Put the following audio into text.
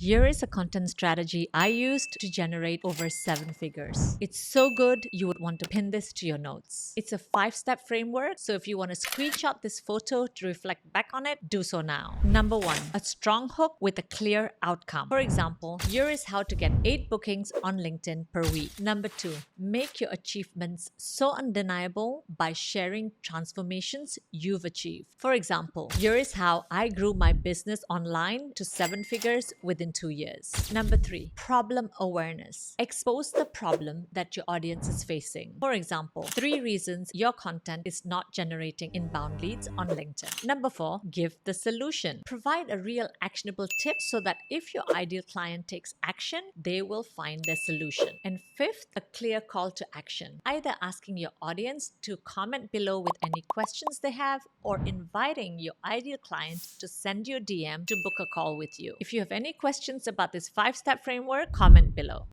Here is a content strategy I used to generate over 7 figures. It's so good, you would want to pin this to your notes. It's a 5-step framework, so if you want to screenshot this photo to reflect back on it, do so now. Number 1, a strong hook with a clear outcome. For example, here is how to get 8 bookings on LinkedIn per week. Number 2, make your achievements so undeniable by sharing transformations you've achieved. For example, here is how I grew my business online to 7 figures within 2 years. Number 3, problem awareness. Expose the problem that your audience is facing. For example, 3 reasons your content is not generating inbound leads on LinkedIn. Number 4, give the solution. Provide a real actionable tip so that if your ideal client takes action, they will find their solution. And fifth, a clear call to action, either asking your audience to comment below with any questions they have or inviting your ideal client to send you a DM to book a call with you. If you have any questions about this 5-step framework, comment below.